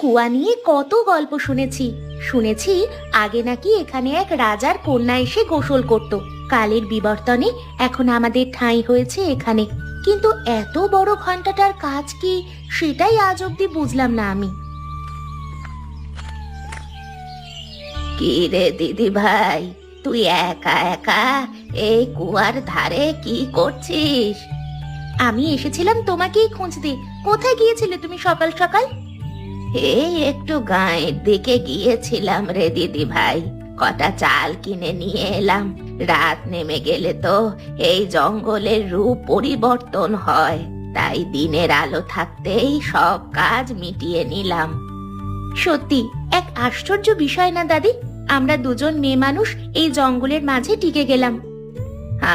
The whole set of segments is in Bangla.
কুয়া নিয়ে কত গল্প শুনেছি। শুনেছি আগে নাকি এখানে এক রাজার কন্যা এসে গোসল করত। কালের বিবর্তনে এখন আমাদের ঠাঁই হয়েছে এখানে, কিন্তু এত বড় ঘন্টাটার কাজ কি সেটাই আজ অব্দি বুঝলাম না আমি। কি রে দিদি ভাই, তুই একা একা এই কুয়ার ধারে কি করছিস? আমি এসেছিলাম তোমাকেই খুঁজতে। কোথায় গিয়েছিলে তুমি সকাল সকাল? এই একটু গাঁয়ের দিকে গিয়েছিলাম রে দিদি ভাই, কটা চাল কিনে নিয়ে এলাম। রাত নেমে গেলে তো এই জঙ্গলের রূপ পরিবর্তন হয়, তাই দিনের আলো থাকতেই সব কাজ মিটিয়ে নিলাম। সত্যি এক আশ্চর্য বিষয় না দাদি, আমরা দুজন মেয়ে মানুষ এই জঙ্গলের মাঝে টিকে গেলাম।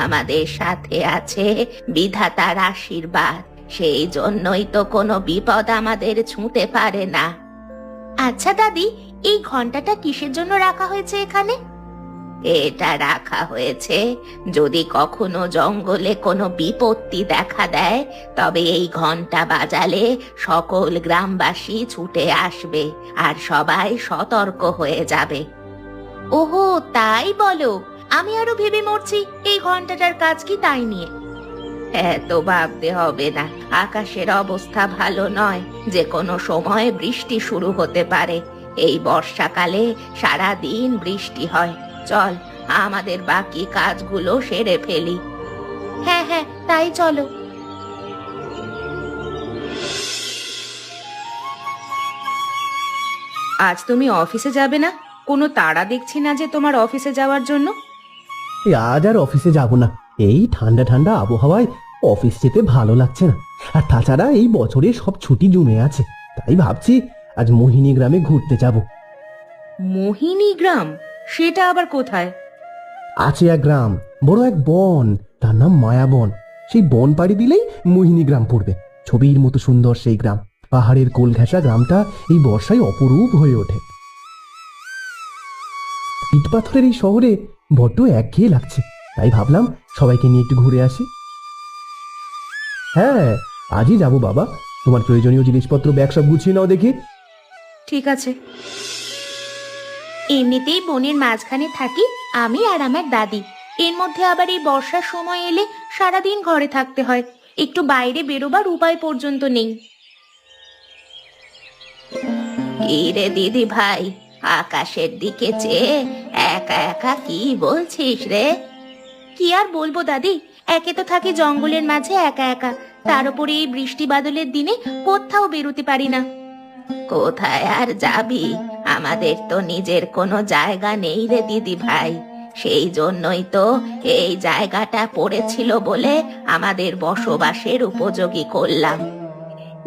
আমাদের সাথে আছে বিধাতার আশীর্বাদ, সেই জন্যই তো কোনো বিপদ আমাদের ছুঁতে পারে না। আচ্ছা দাদি, এই ঘন্টাটা কিসের জন্য রাখা হয়েছে এখানে? এটা রাখা হয়েছে যদি কখনো জঙ্গলে কোনো বিপত্তি দেখা দেয়, তবে এই ঘন্টা বাজালে সকল গ্রামবাসী ছুটে আসবে আর সবাই সতর্ক হয়ে যাবে। ওহো, তাই বলো? আমি আরো ভেবে মরছি এই ঘন্টাটার কাজ কি তাই নিয়ে। এত ভাবতে হবে না, আকাশের অবস্থা ভালো নয়, যে কোনো সময় বৃষ্টি শুরু হতে পারে। এই বর্ষাকালে সারা দিন বৃষ্টি হয়। চল আমাদের বাকি কাজগুলো সেরে ফেলি। হ্যাঁ হ্যাঁ, তাই চলো। আজ তুমি অফিসে যাবে না? কোনো তাড়া দেখছি না যে তোমার অফিসে যাওয়ার জন্য। আজ আর অফিসে যাব না, এই ঠান্ডা ঠান্ডা আবহাওয়ায় অফিস যেতে ভালো লাগছে না। আর তাছাড়া এই বছরে সব ছুটি জমে আছে, তাই ভাবছি আজ মোহিনী গ্রামে ঘুরতে যাব। মোহিনী গ্রাম? সেটা আবার কোথায়? আছে এক গ্রাম, বড় এক বন, তার নাম মায়াবন। সেই বন পাড়ি দিলেই মোহিনী গ্রাম পড়বে। ছবির মতো সুন্দর সেই গ্রাম। পাহাড়ের কোল ঘেঁষা গ্রামটা এই বর্ষায় অপরূপ হয়ে ওঠে। ইট পাথরের এই শহরে বড্ড একঘেয়ে লাগছে, তাই ভাবলাম সবাইকে নিয়ে একটু ঘুরে আসি। হ্যাঁ, আজই যাবো বাবা। তোমার প্রয়োজনীয় জিনিসপত্র ব্যাগ সব গুছিয়ে নাও দেখি। ঠিক আছে। এমনিতেই বনের মাঝখানে থাকি আমি আর আমার দাদি, এর মধ্যে আবার এই বর্ষার সময় এলে সারাদিন ঘরে থাকতে হয়, একটু বাইরে বেরোবার উপায় পর্যন্ত নেই। কি রে দিদি ভাই, আকাশের দিকে চেয়ে একা একা কি বলছিস রে? কি আর বলবো দাদি, একে তো থাকি জঙ্গলের মাঝে একা একা, তার উপরে এই বৃষ্টি বাদলের দিনে কোথাও বেরোতে পারি না। কোথায় আর যাবি, আমাদের তো নিজের কোনো জায়গা নেই রে দিদি ভাই। সেই জন্যই তো এই জায়গাটা পড়েছিল বলে আমাদের বসবাসের উপযোগী করলাম।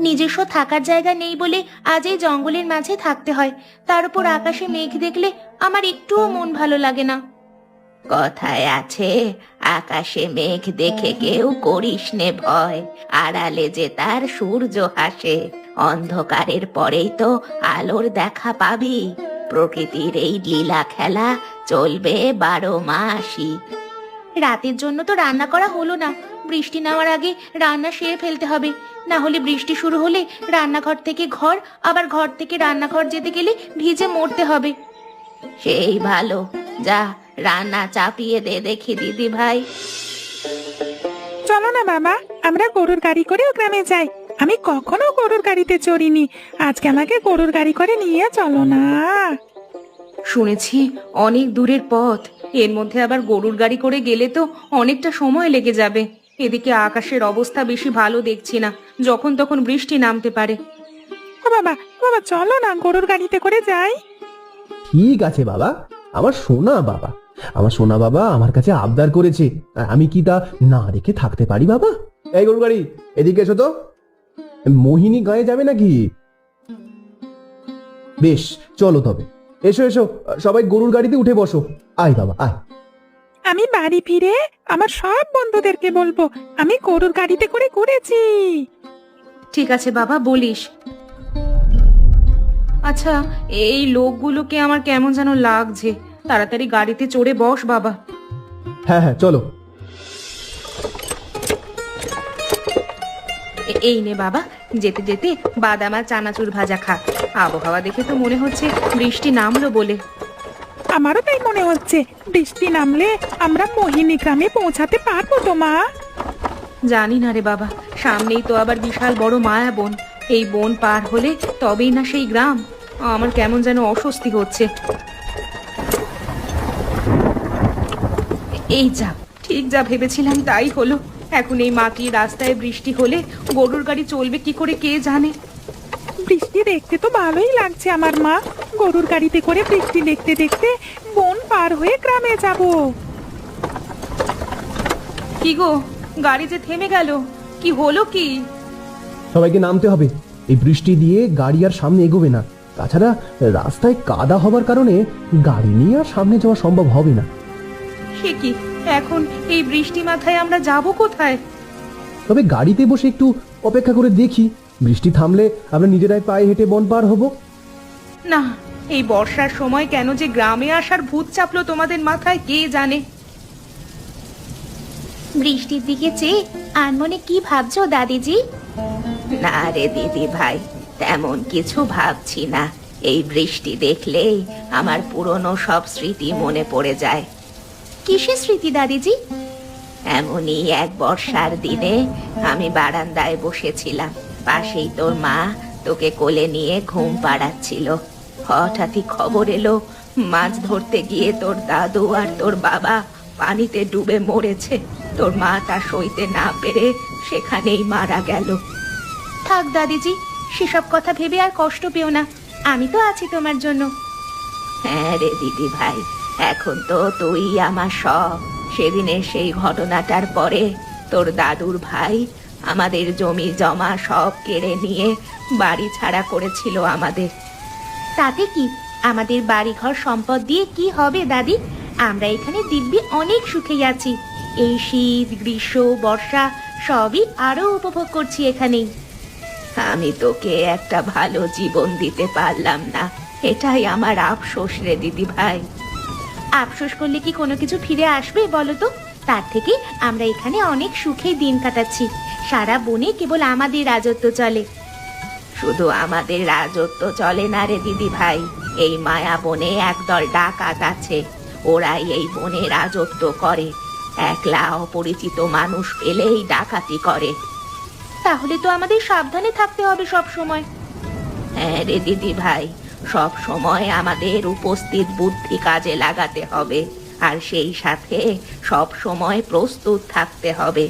নিজস্ব থাকার জায়গা নেই বলে আজ এই জঙ্গলের মাঝে থাকতে হয়, তার উপর আকাশে মেঘ দেখলে আমার একটুও মন ভালো লাগে না। কথায় আছে, আকাশে মেঘ দেখে কেউ করিস নে ভয়, আড়ালে যে তার সূর্য হাসে। অন্ধকারের পরেই তো আলোর দেখা পাবি। প্রকৃতির এই লীলা খেলা চলবে 12 মাসই। রাতের জন্য তো রান্না করা হলো না, বৃষ্টি নামার আগে রান্না সেরে ফেলতে হবে, না হলে বৃষ্টি শুরু হলে রান্নাঘর থেকে ঘর, আবার ঘর থেকে রান্নাঘর যেতে গেলে ভিজে মরতে হবে। সেই ভালো, যা রান্না চাপিয়ে দে দেখি দিদি ভাই। চলো না বাবা, আমরা গরুর গাড়ি করে গ্রামে যাই। আমি কখনো গরুর গাড়িতে চড়িনি, আজকে আমাকে গরুর গাড়ি করে নিয়ে চলো না। শুনেছি অনেক দূরের পথ, এর মধ্যে আবার গরুর গাড়ি করে গেলে তো অনেকটা সময় লেগে যাবে। এদিকে আকাশের অবস্থা বেশি ভালো দেখছি না, যখন তখন বৃষ্টি নামতে পারে। ও বাবা, বাবা চলো না গরুর গাড়িতে করে যাই। ঠিক আছে বাবা, আমার সোনা বাবা, আমার সোনা বাবা আমার কাছে আবদার করেছে, আর আমি কি তা না রেখে থাকতে পারি বাবা? এই গরুর গাড়ি, এদিকে এসো তো। মোহিনী গায়ে যাবে নাকি? বেশ, চলো তবে। এসো এসো, সবাই গরুর গাড়িতে উঠে বসো। আয় বাবা আয়। আমি বাড়ি ফিরে আমার সব বন্ধুদেরকে বলবো আমি গরুর গাড়িতে করে ঘুরেছি। ঠিক আছে বাবা, বলিস। আচ্ছা, এই লোকগুলোকে আমার কেমন যেন লাগছে। তাড়াতাড়ি গাড়িতে চড়ে বস বাবা। হ্যাঁ হ্যাঁ চলো। এই নে বাবা, যেতে যেতে বাদাম আর চানাচুর ভাজা খা। আবহাওয়া দেখে তো মনে হচ্ছে বৃষ্টি নামলো বলে। আমারও তাই মনে হচ্ছে, বৃষ্টি নামলে আমরা মোহিনী গ্রামে পৌঁছাতে পারবো তো মা? জানি না রে বাবা, সামনেই তো আবার বিশাল বড় মায়া বন। এই বন পার হলে তবেই না সেই গ্রাম। আমার কেমন যেন অস্বস্তি হচ্ছে। এই যা, ঠিক যা ভেবেছিলাম তাই হলো। এখন এই মাটির রাস্তায় বৃষ্টি হলে গরুর গাড়ি চলবে কি করে কে জানে। বৃষ্টি দেখতে তো ভালোই লাগছে আমার মা। গরুর গাড়িতে করে বৃষ্টি দেখতে দেখতে বন পার হয়ে গ্রামে যাব। কি গো, গাড়ি যে থেমে গেল, কি হলো কি? সবাইকে নামতে হবে। এই বৃষ্টি দিয়ে গাড়ি আর সামনে এগোবে না। তাছাড়া রাস্তায় কাদা হবার কারণে গাড়ি নিয়ে আর সামনে যাওয়া সম্ভব হবে না। সে কি, এখন এই বৃষ্টি মাথায় আমরা যাব কোথায়? তবে গাড়িতে বসে একটু অপেক্ষা করে দেখি, বৃষ্টি থামলে আমরা নিজেরাই পায়ে হেঁটে বন পার হব। না, এই বর্ষার সময় কেন যে গ্রামে আসার ভূত চাপলো তোমাদের মাথায় কে জানে। বৃষ্টির দিকে চেয়ে আর মনে কি ভাবছো দাদিজি? না রে দিদি ভাই, তেমন কিছু ভাবছি না। এই বৃষ্টি দেখলেই আমার পুরনো সব স্মৃতি মনে পড়ে যায়। কিসের স্মৃতি দাদিজি? এমনই এক বর্ষার দিনে আমি বারান্দায় বসেছিলাম, পাশেই তোর মা তোকে কোলে নিয়ে ঘুম পাড়াচ্ছিল। হঠাৎই খবর এলো মাছ ধরতে গিয়ে তোর দাদু আর তোর বাবা পানিতে ডুবে মরেছে। তোর মা তা সইতে না পেরে সেখানেই মারা গেল। থাক দাদিজি, সেসব কথা ভেবে আর কষ্ট পেও না, আমি তো আছি তোমার জন্য। হ্যাঁ রে দিদি ভাই, এখন তো তুই আমার সব। সেদিনের সেই ঘটনাটার পরে তোর দাদুর ভাই আমাদের জমি জমা সব কেড়ে নিয়ে বাড়ি ছাড়া করেছিল আমাদের। তাতে কি, আমাদের বাড়িঘর সম্পদ দিয়ে কি হবে দাদি? আমরা এখানে দিব্যি অনেক সুখেই আছি। এই শীত, গ্রীষ্ম, বর্ষা সবই আরো উপভোগ করছি এখানেই। আমি তোকে একটা ভালো জীবন দিতে পারলাম না, এটাই আমার আফসোস রে দিদি ভাই। আফসোস করলে কি কোনো কিছু ফিরে আসবে বলো তো? তার থেকে আমরা এখানে অনেক সুখে দিন কাটাচ্ছি। সারা বনে কেবল আমাদের রাজত্ব চলে। শুধু আমাদের রাজত্ব চলে না রে দিদি ভাই, এই মায়া বনে একদল ডাকাত আছে। ওরাই এই বনে রাজত্ব করে। একলা অপরিচিত মানুষ পেলেই ডাকাতি করে। তাহলে তো আমাদের সাবধানে থাকতে হবে সব সময়। হ্যাঁ রে দিদি ভাই, সব সময় আমাদের উপস্থিত বুদ্ধি কাজে লাগাতে হবে, আর সেই সাথে সব সময় প্রস্তুত থাকতে হবে।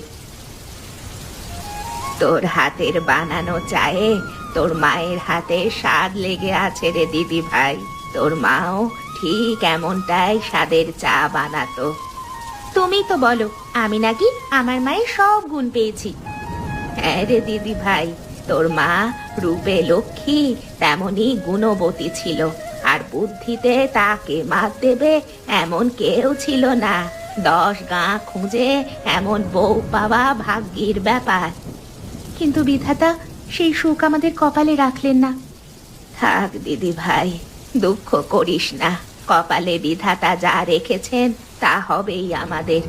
তোর হাতের বানানো চায়ে তোর মায়ের হাতে স্বাদ লেগে আছে রে দিদি ভাই। তোর মাও ঠিক এমনটাই স্বাদের চা বানাতো। তুমি তো বলো আমি নাকি আমার মায়ের সব গুণ পেয়েছি। হ্যাঁ রে দিদি ভাই, তোর মা রূপে লক্ষ্মী তেমনি গুণবতী ছিল, আর বুদ্ধিতে তাকে মাত দেবে এমন কেউ ছিল না। 10 গাঁ খুঁজে এমন বউ পাওয়া ভাগ্যের ব্যাপার। কিন্তু বিধাতা সেই সুখ আমাদের কপালে রাখলেন না। থাক দিদি ভাই, দুঃখ করিস না। কপালে বিধাতা যা রেখেছেন তা হবেই আমাদের।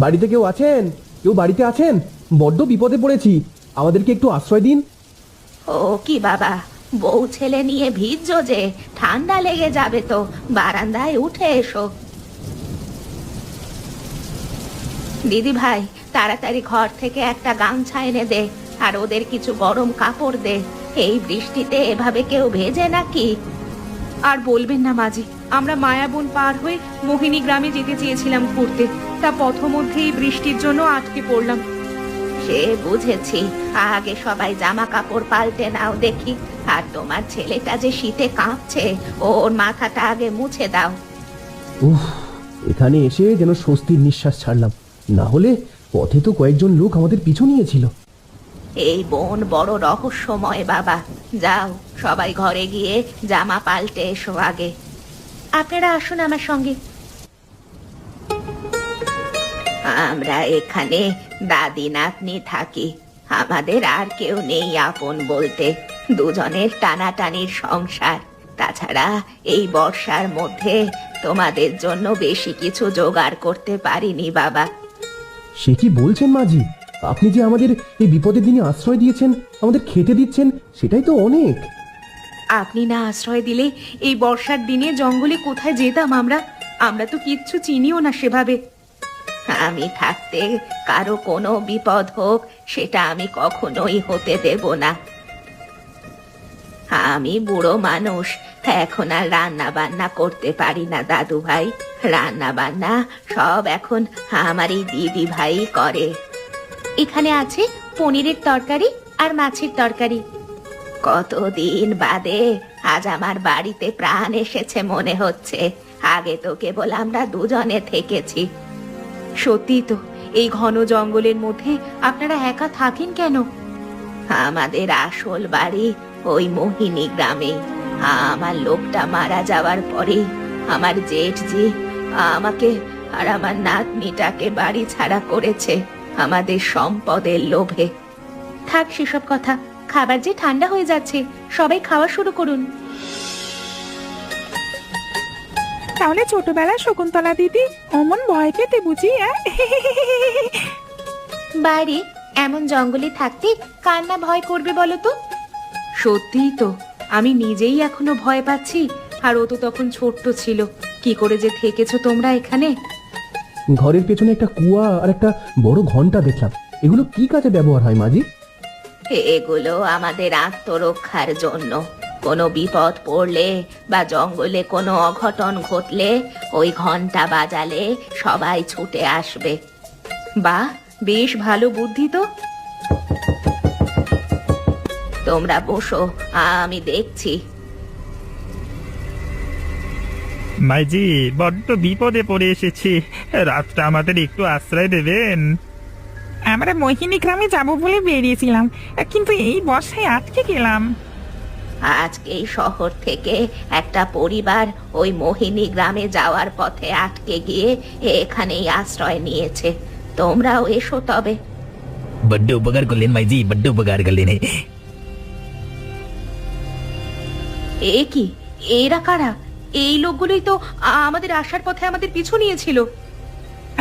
বাড়িতে কেউ আছেন? কেউ বাড়িতে আছেন? বড্ড বিপদে পড়েছি, আমাদেরকে একটু আশ্রয় দিন। ও কি বাবা, বউ ছেলে নিয়ে ভিজছো যে, ঠান্ডা লেগে যাবে তো, বারান্দায় উঠে এসো। দিদি ভাই, তাড়াতাড়ি ঘর থেকে একটা গামছা এনে দে, আর ওদের কিছু গরম কাপড় দে। এই বৃষ্টিতে এভাবে কেউ ভেজে নাকি? আর বলবেন না মাঝি, আমরা মায়াবন পার হয়ে মোহিনী গ্রামে যেতে চেয়েছিলাম ঘুরতে, তা পথমধ্যেই বৃষ্টির জন্য আটকে পড়লাম। সে বুঝেছি, আগে সবাই জামা কাপড় পাল্টে নাও দেখি। আর তোমার ছেলেটা যে শীতে কাঁপছে, ওর মাথাটা আগে মুছে দাও। উফ, এখানে এসে যেন স্বস্তির নিঃশ্বাস ছাড়লাম, না হলে পথে তো কয়েকজন লোক আমাদের পিছু নিয়েছিল। এই বন বড় রহস্যময় বাবা। যাও, সবাই ঘরে গিয়ে জামা পাল্টে এসো আগে। আপনারা আসুন আমার সঙ্গে। আমরা এখানে দাদি নাতনি থাকি, আমাদের আর কেউ নেই আপন বলতে। দুজনের টানাটানির সংসার। তাছাড়া এই বর্ষার মধ্যে তোমাদের জন্য বেশি কিছু জোগাড় করতে পারিনি বাবা। সে কি বলছেন মাঝি? আপনি যে আমাদের এই বিপদের দিনে আশ্রয় দিয়েছেন, আমাদের খেতে দিচ্ছেন, সেটাই তো অনেক। আপনি না আশ্রয় দিলে এই বর্ষার দিনে জঙ্গলে কোথায় যেতাম আমরা? আমরা তো কিচ্ছু চিনিও না সেভাবে। আমি থাকতে কারো কোনো বিপদ হোক সেটা আমি কখনোই হতে দেব না। আমি বুড়ো মানুষ, এখন আর রান্না বান্না করতে পারি না দাদু ভাই। রান্না বান্না সব এখন আমার এই দিদি ভাই করে। এখানে আছে পনিরের তরকারি আর মাছের তরকারি। কতদিন বাদে আজ আমার বাড়িতে প্রাণ এসেছে মনে হচ্ছে। আগে তো কেবল আমরা দুজনে থেকেছি। সত্যি তো, এই ঘন জঙ্গলের মধ্যে আপনারা একা থাকেন কেন? আমাদের আসল বাড়ি ওই মোহিনী গ্রামে। আমার লোকটা মারা যাওয়ার পরে আমার জেঠজি আমাকে আর আমার নাতনিটাকে বাড়ি ছাড়া করেছে আমাদের সম্পদের লোভে। থাক সেসব কথা, খাবার যে ঠান্ডা হয়ে যাচ্ছে, সবাই খাওয়া শুরু করুন। তাহলে ছোটবেলা শকুন্তলা দিদি অমন ভয় পেতে বুঝি? বাইরে এমন জঙ্গলে থাকতে কার না ভয় করবে বলো তো? সত্যিই তো, আমি নিজেই এখনো ভয় পাচ্ছি। আর ও তো তখন ছোট্ট ছিল। কি করে যে থেকেছো তোমরা এখানে? ঘরের পেছনে একটা কুয়া আর একটা বড় ঘন্টা দেখলাম। এগুলো কি কাজে ব্যবহার হয় মাঝি? এগুলো আমাদের আত্মরক্ষার জন্য। কোনো বিপদ পড়লে বা জঙ্গলে কোনো অঘটন ঘটলে ওই ঘন্টা বাজালে সবাই ছুটে আসবে। বাহ, বেশ ভালো বুদ্ধি তো। তোমরা বসো, আমি দেখছি। মাইজি, বড্ড বিপদে পড়ে এসেছি। রাতটা আমাদের একটু আশ্রয় দেবেন? আমরা মোহিনী গ্রামে যাব বলে বেরিয়েছিলাম, কিন্তু এই বর্ষায় আটকে গেলাম। আজকে এই শহর থেকে একটা পরিবার ওই মোহিনী গ্রামে যাওয়ার পথে আটকে গিয়ে এখানেই আশ্রয় নিয়েছে। তোমরাও এসো তবে। বড্ড উপকার করলেন মাইজি, বড্ড উপকার করলেন। এ কি, এরা কারা? এই লোকগুলোই তো আমাদের আসার পথে আমাদের পিছু নিয়েছিল।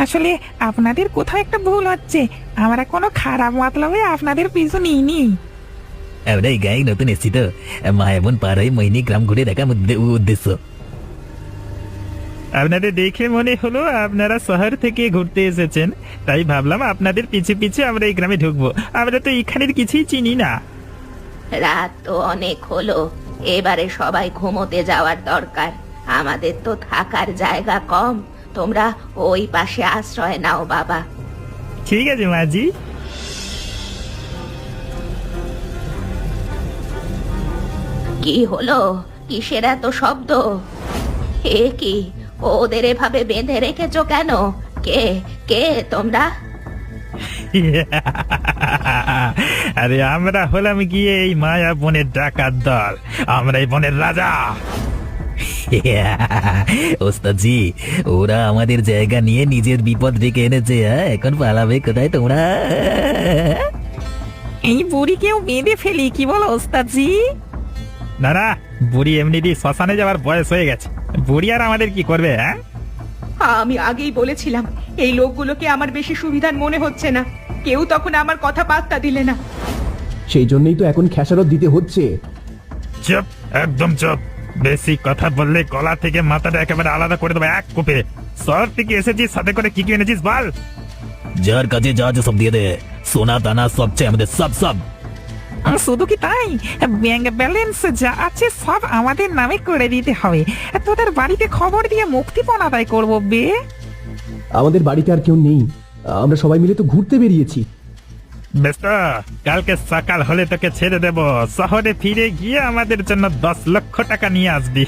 আসলে আপনাদের কোথাও একটা ভুল হচ্ছে। আমরা কোনো খারাপ মতলবে আপনাদের পিছু নিইনি। আমরা এই গায়ে নতুন এসেছি তো, মায়াবন পার হয়ে মোহিনী গ্রাম ঘুরে দেখা উদ্দেশ্য। আপনাদের দেখে মনে হলো আপনারা শহর থেকে ঘুরতে এসেছেন, তাই ভাবলাম আপনাদের পিছে পিছে আমরা এই গ্রামে ঢুকবো। আমরা তো এখানের কিছুই চিনি না। রাত তো অনেক হলো, এবারে সবাই ঘুমোতে যাওয়ার দরকার। আমাদের তো থাকার জায়গা কম, তোমরা ওই পাশে আশ্রয় নাও বাবা। ঠিক আছে মাঝি। কি হলো? কিসের এত শব্দ? এ কি, ওদের এভাবে বেঁধে রেখেছো কেন? কে কে তোমরা? আরে আমরা হলাম গিয়ে এই মায়া বনের ডাকাত দল। আমরা এই বনের রাজা। ওস্তাদজি, ওরা আমাদের জায়গা নিয়ে নিজের বিপদ ডেকে এনেছে। এখন পালাবে কোথায় তোমরা? এই বুড়িকেও বেঁধে ফেলি, কি বলো ওস্তাদজি? না না, বুড়ি এমনিতেই শ্মশানে যাওয়ার বয়স হয়ে গেছে। বুড়ি আর আমাদের কি করবে? আমি আগেই বলেছিলাম এই লোকগুলোকে আমার বেশি সুবিধার মনে হচ্ছে না। কেউ তখন আমার কথা পাত্তা দিলে না। সেই জন্যই তো এখন খেসারত দিতে হচ্ছে। চুপ, একদম চুপ। বেশি কথা বললে গলা থেকে মাথাটা একেবারে আলাদা করে দেবো এক কোপে। শহর থেকে এসেছিস, সাথে করে কি কি এনেছিস বল। যার কাছে যা যা সব দিয়ে দে। সোনা দানা সব চাই আমাদের, সব সব। শুধু কি তাই, ব্যাংক ব্যালেন্স যা আছে সব আমাদের নামে করে দিতে হবে। তোদের বাড়িতে খবর দিয়ে মুক্তিপণ আদায় করবো বে। আমাদের বাড়িতে আর কেউ নেই, আমরা সবাই মিলে তো ঘুরতে বেরিয়েছি। বেশ তো, কালকে সকাল হলে তোকে ছেড়ে দেব। শহরে ফিরে গিয়ে আমাদের জন্য 10 লক্ষ টাকা নিয়ে আসবি।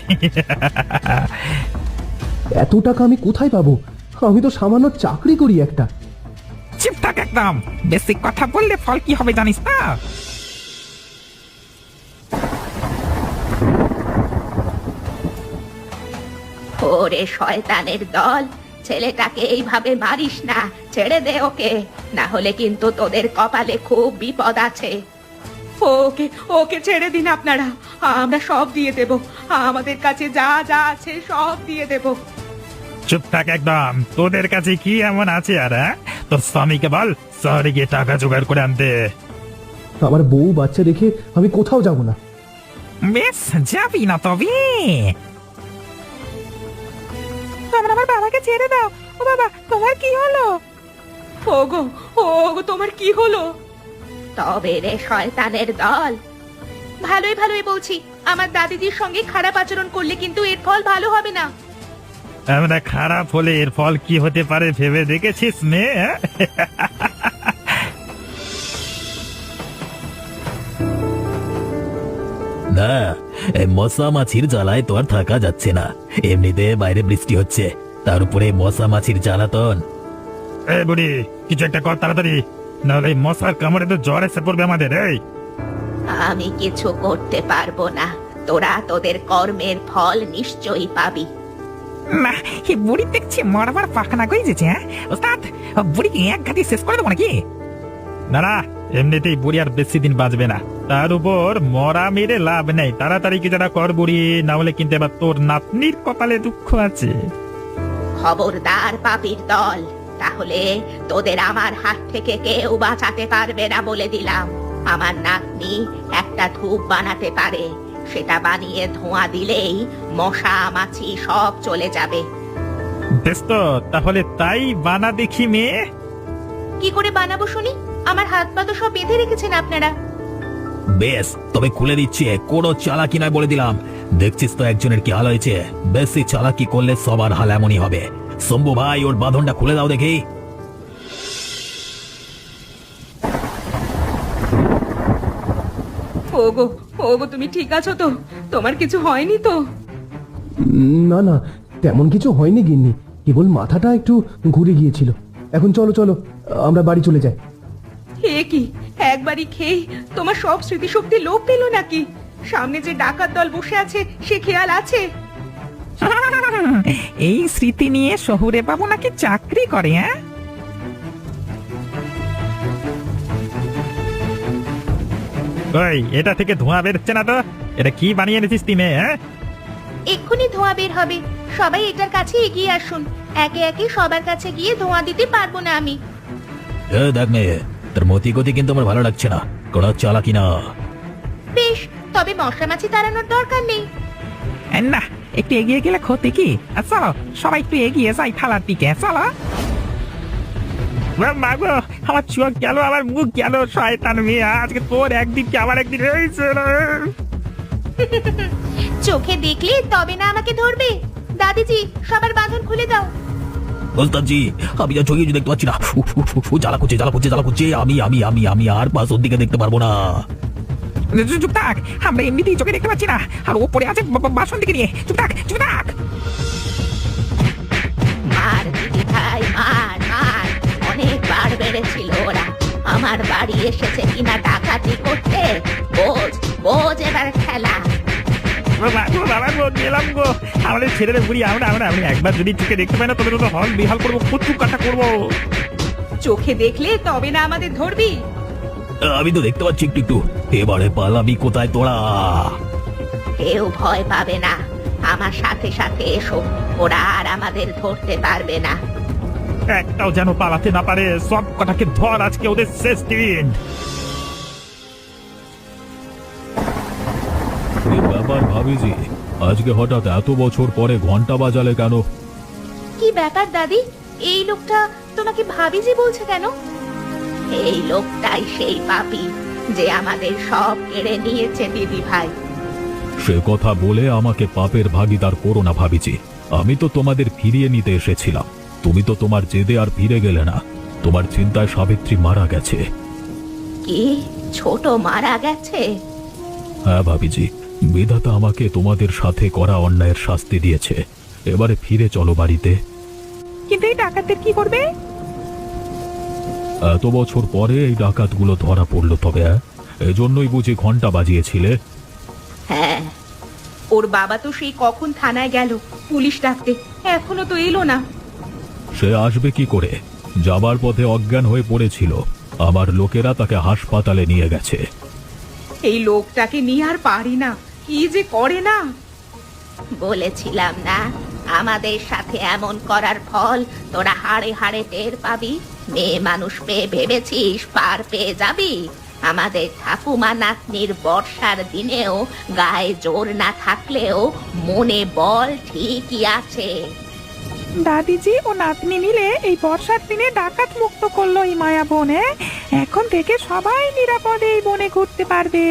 এত টাকা আমি কোথায় পাবো? আমি তো সামান্য চাকরি করি একটা। চুপ থাক একদম, বেশি কথা বললে ফল কি হবে জানিস না? ওরে শয়তানের দল, ছেলেটাকে এইভাবে মারিস না, ছেড়ে দে ওকে, না হলে কিন্তু তোদের কপালে খুব বিপদ আছে। ওকে ওকে ছেড়ে দিন আপনারা, আমরা সব দিয়ে দেব। আমাদের কাছে যা যা আছে সব দিয়ে দেব। চুপ থাক একদম। তোদের কাছে কি এমন আছে আর? তোর স্বামীকে বল শহরে গিয়ে টাকা জোগাড় করে আনতে। আমার বউ বাচ্চা রেখে আমি কোথাও যাব না। বেশ, যাবি না তবে? তোমরা আমার বাবাকে ছেড়ে দাও। ও বাবা, তোমার কি হলো? ওগো ওগো, তোমার কি হলো? তবে রে শয়তানের দল, ভালোই ভালোই বলছি, আমার দাদিজির সঙ্গে খারাপ আচরণ করলে কিন্তু এর ফল ভালো হবে না। আমরা খারাপ হলে এর ফল কি হতে পারে ভেবে দেখেছিস মেয়ে? না, এই মশা মাছির জ্বালায় তো আর থাকা যাচ্ছে না। এমনিতে বাইরে বৃষ্টি হচ্ছে, তার উপরে মশা মাছির জ্বালাতন। এই বুড়ি, কিছু একটা কর তাড়াতাড়ি, নাহলে এই মশার কামড়ে তো জ্বর এসে পড়বে আমাদের। এই আমি কিছু করতে পারবো না, তোরা তোদের কর্মের ফল নিশ্চয়ই পাবি। না, এই বুড়ি দেখছি মরবার পাখনা কই যেছে। হ্যাঁ ওস্তাদ, বুড়িকে এক ঘাটি শেষ করে দেবো নাকি? না না, এমনিতেই বুড়ি আর বেশি দিন বাঁচবে না, তার উপর মরা মেরে লাভ নেই। তাড়াতাড়ি কিছুটা কর বুড়ি, না হলে কিন্তু এবার তোর নাতনির কপালে দুঃখ আছে। খবরদার পাপীর দল, তাহলে তোদের আমার হাত থেকে কেউ বাঁচাতে পারবে না বলে দিলাম। আমার নাতনি একটা ধূপ বানাতে পারে, সেটা বানিয়ে ধোঁয়া দিলেই মশা মাছি সব চলে যাবে। বেশ তো, তাহলে তাই বানা দেখি মেয়ে। কি করে বানাবো শুনি? আমার হাত পা তো সব বেঁধে রেখেছেন আপনারা। বেশ, তবে খুলে দিচ্ছি, কোনো চালাকি নয় বলে দিলাম। দেখছিস তো একজনের কি হাল হয়েছে। বেশি চালাকি করলে সবার হাল এমনই হবে। শম্ভু ভাই, ওর বাঁধনটা খুলে দাও দেখি। ওগো ওগো, তুমি ঠিক আছো তো? তোমার কিছু হয়নি তো? না না, তেমন কিছু হয়নি গিন্নি, কেবল মাথাটা একটু ঘুরে গিয়েছিল। এখন চলো চলো, আমরা বাড়ি চলে যাই। হে কি, একবারই খেয়ে তোমার সব স্মৃতিশক্তি লোপ পেল নাকি? সামনে যে ডাকাত দল বসে আছে সে খেয়াল আছে? এই স্মৃতি নিয়ে শহুরে বাবু নাকি চাকরি করে। হ্যাঁ, ওই, এটা থেকে ধোঁয়া বেরোচ্ছে না তো? এটা কি বানিয়ে এনেছিস তুই মেয়ে? হ্যাঁ, এক্ষুনি ধোঁয়া বের হবে, সবাই এটার কাছে এগিয়ে আসুন। একে একে সবার কাছে গিয়ে ধোঁয়া দিতে পারবো না আমি। দেখ মেয়ে, তোর মতি গতি কিন্তু আমার ভালো লাগছে না। কোনো চালাকি না। বেশ, তবে মশা মাছি তাড়ানোর দরকার নেই। না, একটু এগিয়ে গেলে ক্ষতি কি? চলো সবাই একটু এগিয়ে যাই থালার দিকে, চলো। মাগো, আমার চোখ গেল, আমার মুখ গেল, শয়তান মেয়ে, আজকে তোর একদিন কি আমার একদিন হয়েছে। চোখে দেখলে তবে না আমাকে ধরবে। দাদিজি, সবার বাঁধন খুলে দাও। ওস্তাদজি, আমি যা চোখে দেখতে পাচ্ছি না। জ্বালা করছে, জ্বালা করছে, জ্বালা করছে। আমি আর পাশের দিকে দেখতে পারবো না। চুপ থাক, আমরা এমনিতেই চোখে দেখতে পাচ্ছি না, আর ওপরে আছে বাসন দিকে নিয়ে। চুপ থাক, চুপ থাক। মার দিদি ভাই, মার মার, অনেকবার বেড়েছিল ওরা। আমার বাড়ি এসেছে কিনা ডাকাতি করতে। বোঝ বোঝ এবার খেলা। মাগো, বাবা গো, গেলাম গো। আমাদের ছেলেদের বুড়ি, আমি একবার যদি চোখে দেখতে পাই না, তবে তো হল বিহাল করবো, কচু কাটা করবো। চোখে দেখলে তবে না আমাদের ধরবি। আমি তো দেখতে পাচ্ছি একটু একটু। এবারে পালাবি কোথায় তোরা? কেউ ভয় পাবে না, আমার সাথে সাথে এসো, ওরা আর আমাদের ধরতে পারবে না। একটাও যেন পালাতে না পারে। সব কটাকে ধর, আজকে ওদের শেষ দিন। কি ব্যাপার ভাবিজি, আজকে হঠাৎ এত বছর পরে ঘন্টা বাজালে কেন? কি ব্যাপার দাদি, এই লোকটা তোমাকে ভাবিজি বলছে কেন? এই লোকটাই সেই পাপী যে আমাদের সব কেড়ে নিয়েছে দিদি ভাই। সে কথা বলে আমাকে পাপের ভাগীদার করো না ভাবিজি। আমি তো তোমাদের ফিরিয়ে নিতে এসেছিলাম। তুমি তো তোমার জেদে আর ফিরে গেলে না। তোমার চিন্তায় সাবিত্রী মারা গেছে। কি, ছোট মারা গেছে? হ্যাঁ ভাবিজি, বিধাতা আমাকে তোমাদের সাথে করা অন্যায়ের শাস্তি দিয়েছে। এবারে ফিরে চলো বাড়িতে। কিন্তু এই ডাকাতদের কি করবে? এত বছর পরে এই ডাকাতগুলো ধরা পড়লো, তবে এজন্যই বুঝি ঘন্টা বাজিয়েছিলে? হ্যাঁ, ওর বাবা তো সেই কখন থানায় গেল পুলিশ ডাকতে, এখনো তো এলো না। সে আসবে কি করে? যাবার পথে অজ্ঞান হয়ে পড়েছিল। আমার লোকেরা তাকে হাসপাতালে নিয়ে গেছে। এই লোকটাকে নিয়ে আর পারি না, কি যে করে না। বলেছিলাম না, আমাদের সাথে এমন করার ফল তোরা হাড়ে হাড়ে টের পাবি। মেয়ে মানুষ পেয়ে ভেবেছিস পার পেয়ে যাবি? আমাদের ঠাকুমা নাতনির বর্ষার দিনেও গায়ে জোর না থাকলেও মনে বল ঠিকই আছে। দাদিজি ও নাতনি মিলে এই বর্ষার দিনে ডাকাত মুক্ত করলো এই মায়া বনে। এখন থেকে সবাই নিরাপদে এই বনে ঘুরতে পারবে।